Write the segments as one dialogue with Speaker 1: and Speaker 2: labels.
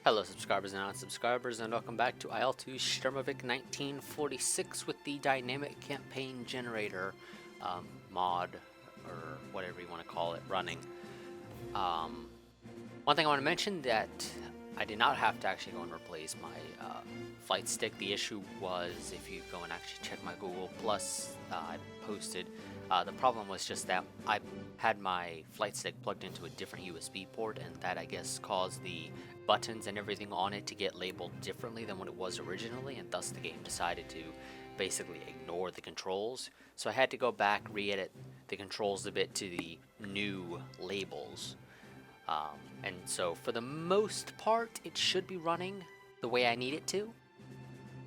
Speaker 1: Hello subscribers and non-subscribers, and welcome back to IL-2 Sturmovik 1946 with the Dynamic Campaign Generator mod, or whatever you want to call it, running. One thing I want to mention that I did not have to actually go and replace my flight stick. The issue was, if you go and actually check my Google Plus I posted, the problem was just that I had my flight stick plugged into a different USB port, and that I guess caused the buttons and everything on it to get labeled differently than what it was originally, and thus the game decided to basically ignore the controls. So I had to go back, re-edit the controls a bit to the new labels. And so for the most part, it should be running the way I need it to.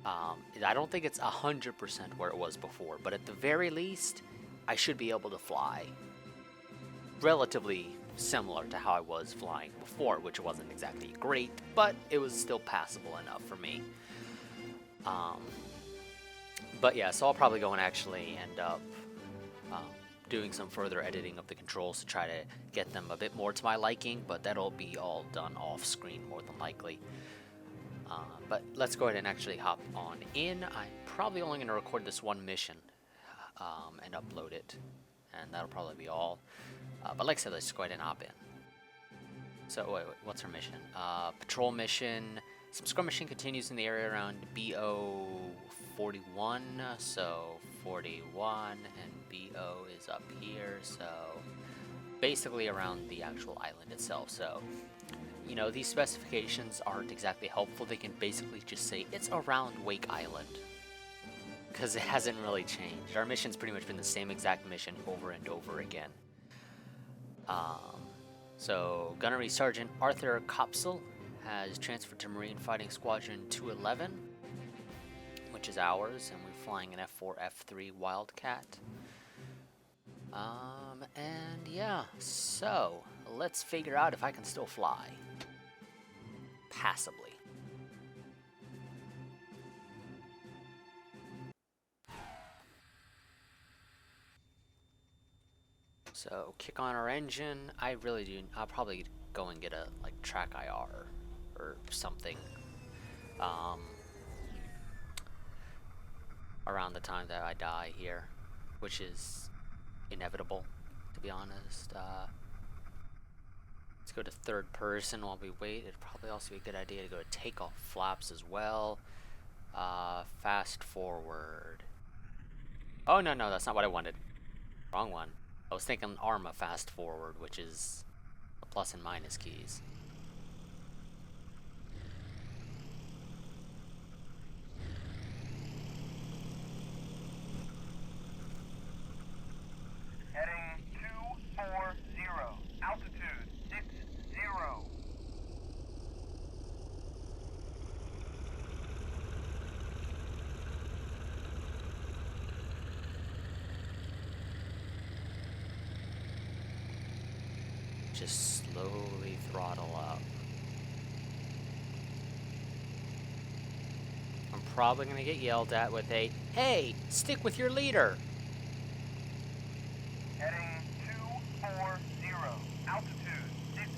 Speaker 1: I don't think it's 100% where it was before, but at the very least, I should be able to fly relatively similar to how I was flying before, which wasn't exactly great, but it was still passable enough for me. But yeah, so I'll probably go and actually end up doing some further editing of the controls to try to get them a bit more to my liking, but that'll be all done off screen more than likely. But let's go ahead and actually hop on in. I'm probably only going to record this one mission and upload it, and that'll probably be all. But like I said, let's just go ahead and hop in. So wait, what's our mission? Patrol mission. Some skirmishing continues in the area around BO 41, so 41 and BO is up here, so basically around the actual island itself. So, you know, these specifications aren't exactly helpful. They can basically just say it's around Wake Island, because it hasn't really changed. Our mission's pretty much been the same exact mission over and over again. So Gunnery Sergeant Arthur Kopsel has transferred to Marine Fighting Squadron 211, which is ours, and we're flying an F4 F3 Wildcat. And yeah, so let's figure out if I can still fly passably. So kick on our engine. I'll probably go and get a like track IR or something around the time that I die here, which is inevitable, to be honest. Let's go to third person while we wait. It'd probably also be a good idea to go to takeoff flaps as well. Fast forward. Oh no, that's not what I wanted. Wrong one. I was thinking ARMA fast forward, which is the plus and minus keys.
Speaker 2: Heading 240, altitude 60.
Speaker 1: Just slowly throttle up. I'm probably gonna get yelled at with a, "Hey, stick with your leader!"
Speaker 2: Heading 240, altitude 60.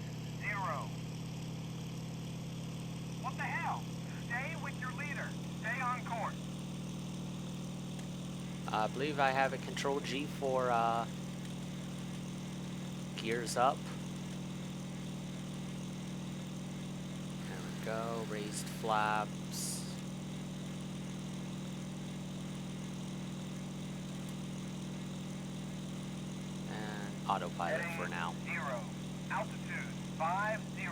Speaker 2: What the hell? Stay with your leader. Stay on course.
Speaker 1: I believe I have a Control G for gears up. There we go, raised flaps. And autopilot for now.
Speaker 2: 0, altitude 50.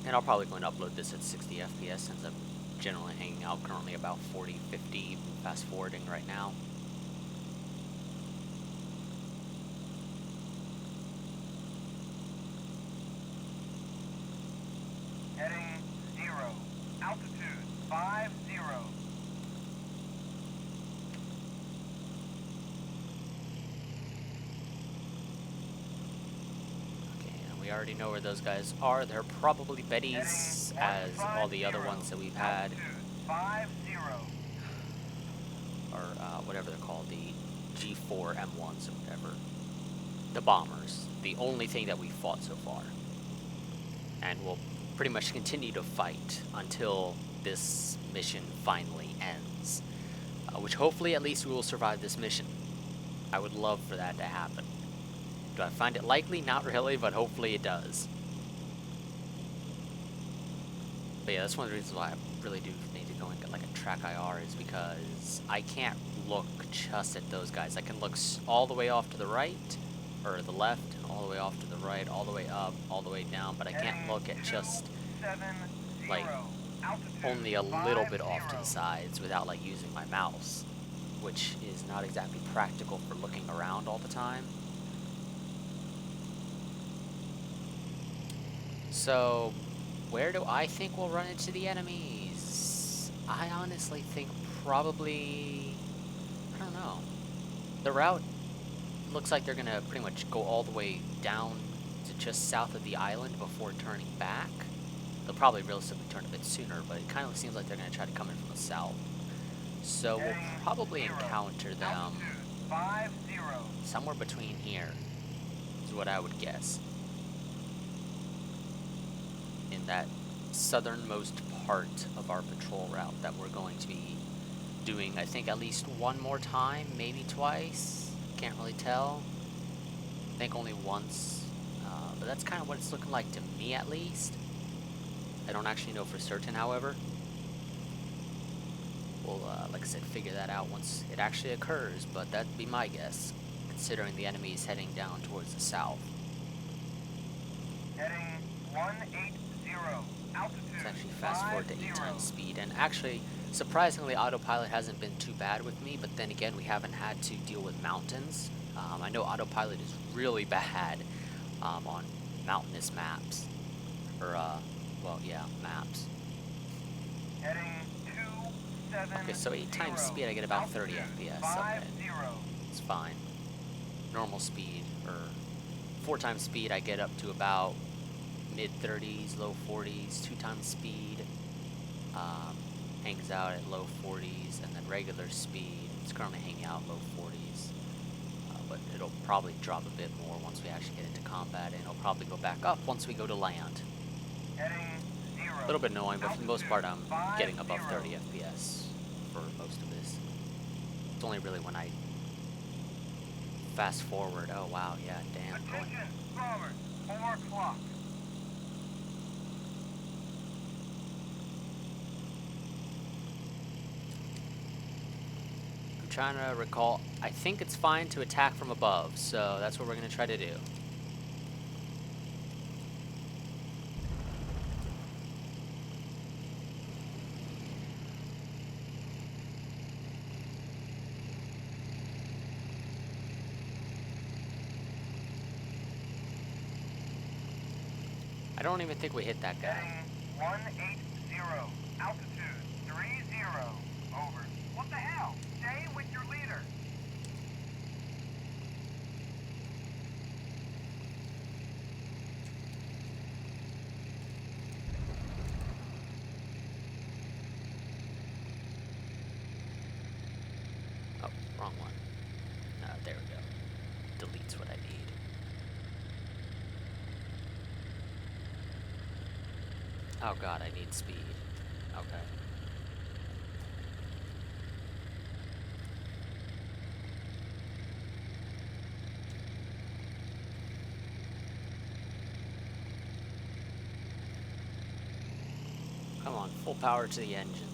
Speaker 1: And I'll probably go and upload this at 60 FPS since I'm generally hanging out currently about 40, 50, fast forwarding right now.
Speaker 2: Heading 0, altitude 50.
Speaker 1: Okay, and we already know where those guys are. They're probably Bettys, as all the other ones that we've had, or whatever they're called, the G4 M1s or whatever. The bombers. The only thing that we fought so far. and we'll pretty much continue to fight until this mission finally ends, which hopefully at least we will survive this mission. I would love for that to happen. Do I find it likely? Not really, but hopefully it does. But yeah, that's one of the reasons why I really do need to go and get like a track IR, is because I can't look just at those guys. I can look all the way off to the right, or the left, and all the way off to the right, all the way up, all the way down, but I can't look at just like only a little bit off to the sides without like using my mouse, which is not exactly practical for looking around all the time. So where do I think we'll run into the enemies? I honestly think probably, I don't know. The route looks like they're gonna pretty much go all the way down to just south of the island before turning back. They'll probably realistically turn a bit sooner, but it kind of seems like they're gonna try to come in from the south. So we'll probably encounter them somewhere between here, is what I would guess. In that southernmost part of our patrol route that we're going to be doing, I think, at least one more time, maybe twice. Can't really tell. I think only once. But that's kind of what it's looking like to me, at least. I don't actually know for certain, however. We'll, like I said, figure that out once it actually occurs, but that'd be my guess, considering the enemy is heading down towards the south.
Speaker 2: Heading 180, altitude.
Speaker 1: Let's actually fast forward to 8 times speed, and actually, surprisingly, autopilot hasn't been too bad with me, but then again, we haven't had to deal with mountains. I know autopilot is really bad on mountainous maps, or, well, yeah, maps.
Speaker 2: Heading 27.
Speaker 1: Okay, so 8 times speed, I get about 30 FPS. Okay, it's fine. Normal speed, or 4 times speed, I get up to about mid-30s, low 40s. 2 times speed hangs out at low 40s, and then regular speed, it's currently hanging out low 40s. But it'll probably drop a bit more once we actually get into combat, and it'll probably go back up once we go to land. A little bit annoying, but for the most part, I'm getting above 30 FPS for most of this. It's only really when I fast forward. Oh wow, yeah, damn.
Speaker 2: Attention, bombers, 4 o'clock.
Speaker 1: I'm trying to recall. I think it's fine to attack from above, so that's what we're going to try to do. I don't even think we hit that guy.
Speaker 2: Heading 180, altitude 30, over. What the hell? Stay with your leader.
Speaker 1: Oh, wrong one. There we go. Deletes what I need. Oh god, I need speed. Okay. Come on, full power to the engine.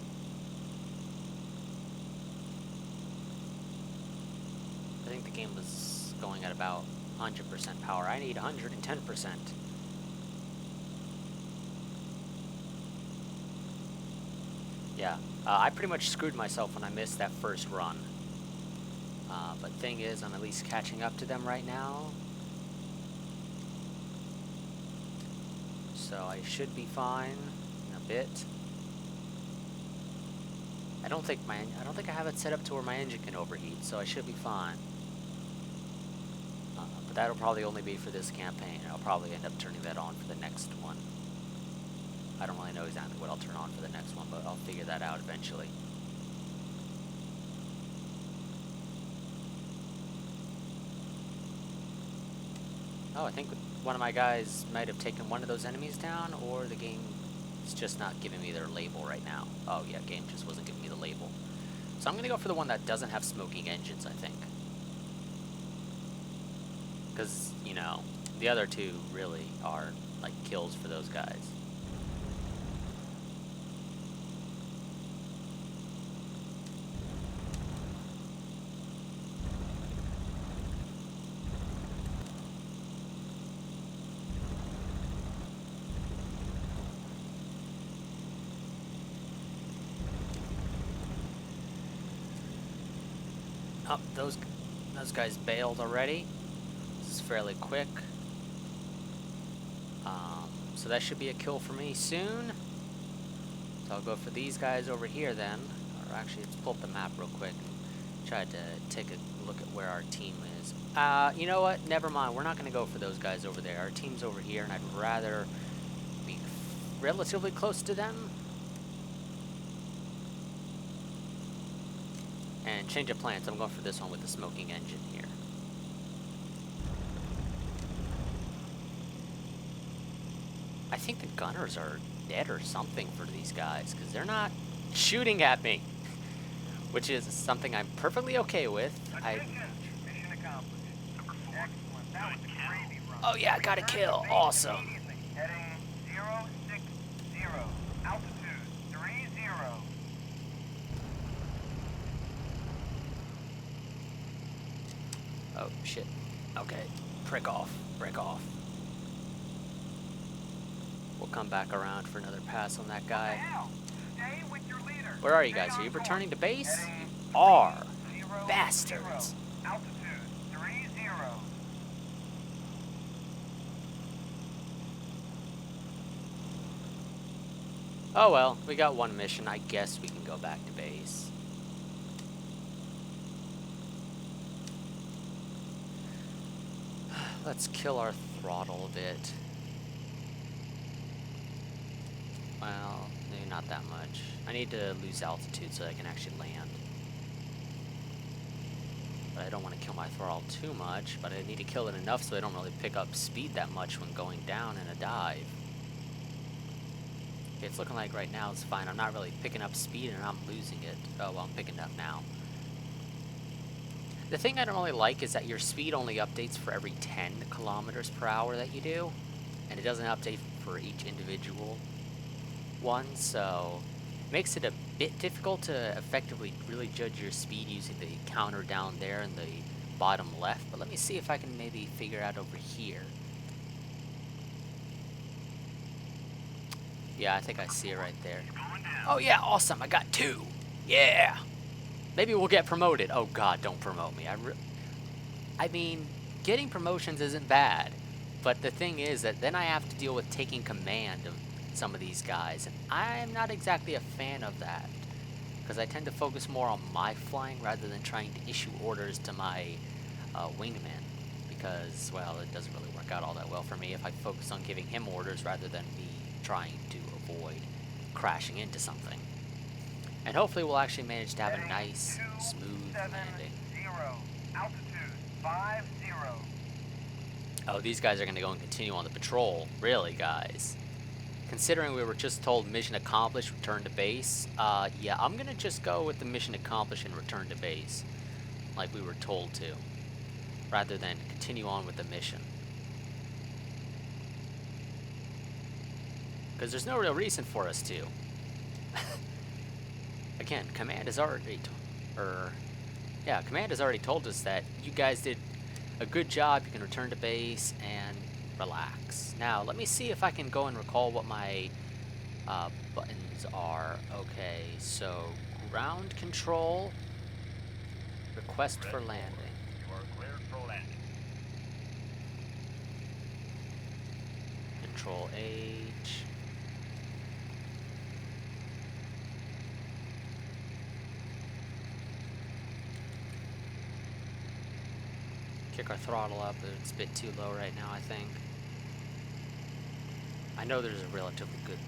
Speaker 1: I think the game was going at about 100% power. I need 110%. Yeah, I pretty much screwed myself when I missed that first run. But thing is, I'm at least catching up to them right now. So I should be fine in a bit. I don't think I have it set up to where my engine can overheat, so I should be fine. But that'll probably only be for this campaign. I'll probably end up turning that on for the next one. I don't really know exactly what I'll turn on for the next one, but I'll figure that out eventually. Oh, I think one of my guys might have taken one of those enemies down, or the game is just not giving me their label right now. Oh yeah, game just wasn't giving me the label. So I'm gonna go for the one that doesn't have smoking engines, I think. Because, you know, the other two really are like kills for those guys. Oh, those guys bailed already. This is fairly quick. So that should be a kill for me soon. So I'll go for these guys over here then. Or actually, let's pull up the map real quick and try to take a look at where our team is. You know what? Never mind. We're not going to go for those guys over there. Our team's over here, and I'd rather be relatively close to them. And change of plans. I'm going for this one with the smoking engine here. I think the gunners are dead or something for these guys, because they're not shooting at me, which is something I'm perfectly okay with.
Speaker 2: Mission accomplished. Number 4. Excellent. That was a gravy run.
Speaker 1: Oh yeah, got a kill. Awesome.
Speaker 2: Heading 060. Altitude 30.
Speaker 1: Oh shit. Okay. Prick off. Break off. We'll come back around for another pass on that guy.
Speaker 2: Stay with your leader.
Speaker 1: Where are you guys? Are you returning to base? You are. Bastards.
Speaker 2: Altitude 30.
Speaker 1: Oh well, we got one mission. I guess we can go back to base. Let's kill our throttle a bit. Well, maybe not that much. I need to lose altitude so I can actually land. But I don't want to kill my throttle too much, but I need to kill it enough so I don't really pick up speed that much when going down in a dive. Okay, it's looking like right now it's fine. I'm not really picking up speed and I'm losing it. Oh, well, I'm picking it up now. The thing I don't really like is that your speed only updates for every 10 kilometers per hour that you do, and it doesn't update for each individual one, so it makes it a bit difficult to effectively really judge your speed using the counter down there in the bottom left. But let me see if I can maybe figure out over here. Yeah, I think I see it right there. Oh yeah, awesome, I got 2. Yeah! Maybe we'll get promoted. Oh god, don't promote me. I mean, getting promotions isn't bad, but the thing is that then I have to deal with taking command of some of these guys, and I'm not exactly a fan of that, because I tend to focus more on my flying rather than trying to issue orders to my wingman, because, well, it doesn't really work out all that well for me if I focus on giving him orders rather than me trying to avoid crashing into something. And hopefully we'll actually manage to have a nice, smooth landing.
Speaker 2: Altitude 50.
Speaker 1: Oh, these guys are going to go and continue on the patrol. Really, guys? Considering we were just told mission accomplished, return to base, yeah, I'm going to just go with the mission accomplished and return to base, like we were told to, rather than continue on with the mission. Because there's no real reason for us to. Again, command has already, command has already told us that you guys did a good job. You can return to base and relax. Now, let me see if I can go and recall what my buttons are. Okay, so ground control, request for landing.
Speaker 2: You are cleared for landing.
Speaker 1: Control H. Kick our throttle up, but it's a bit too low right now, I think. I know there's a relatively good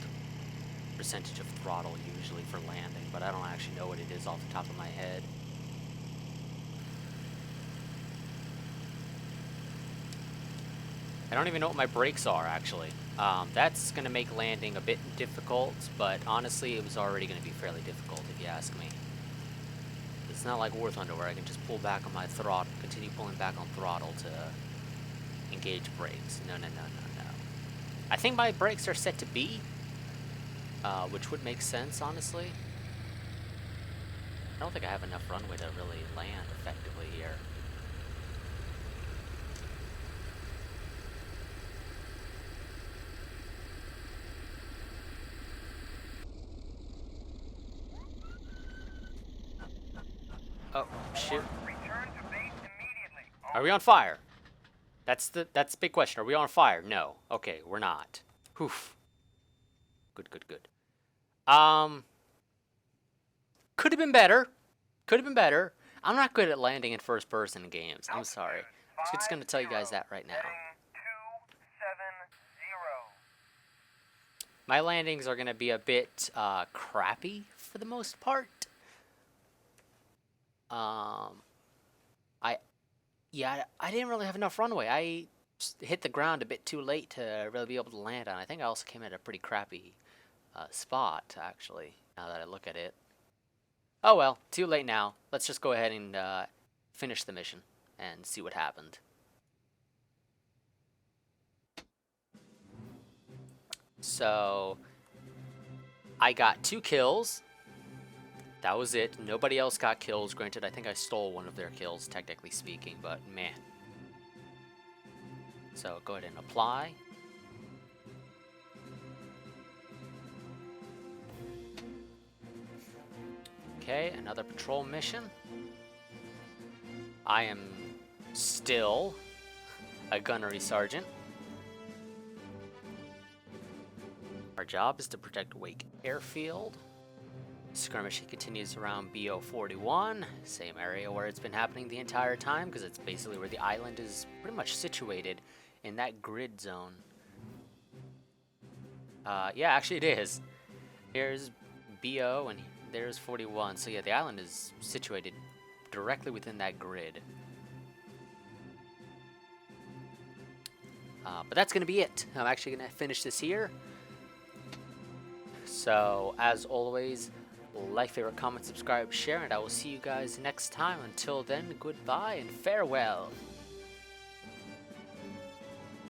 Speaker 1: percentage of throttle usually for landing, but I don't actually know what it is off the top of my head. don't even know what my brakes are, actually. That's going to make landing a bit difficult, but honestly, it was already going to be fairly difficult, if you ask me. It's not like War Thunder, where I can just pull back on my throttle, continue pulling back on throttle to engage brakes. No, no, no, no, no. I think my brakes are set to B, which would make sense, honestly. I don't think I have enough runway to really land effectively here. Oh, shoot.
Speaker 2: Return to base immediately.
Speaker 1: Are we on fire? That's the big question. Are we on fire? No. Okay, we're not. Oof. Good, good, good. Could have been better. Could have been better. I'm not good at landing in first person games. I'm sorry. I'm just gonna tell you guys that right now.
Speaker 2: Heading 270.
Speaker 1: My landings are gonna be a bit crappy for the most part. I didn't really have enough runway. I just hit the ground a bit too late to really be able to land on. I think I also came at a pretty crappy spot, actually, now that I look at it. Oh well, too late now. Let's just go ahead and finish the mission and see what happened. So, I got 2 kills. That was it. Nobody else got kills. Granted, I think I stole one of their kills, technically speaking, but man. So go ahead and apply. Okay, another patrol mission. I am still a gunnery sergeant. Our job is to protect Wake Airfield. Skirmish continues around BO41, same area where it's been happening the entire time, because it's basically where the island is pretty much situated in that grid zone. Yeah, actually it is. Here's BO and there's 41, so yeah, the island is situated directly within that grid. But that's going to be it. I'm actually going to finish this here. So, as always, like, favorite, comment, subscribe, share, and I will see you guys next time. Until then, goodbye and farewell.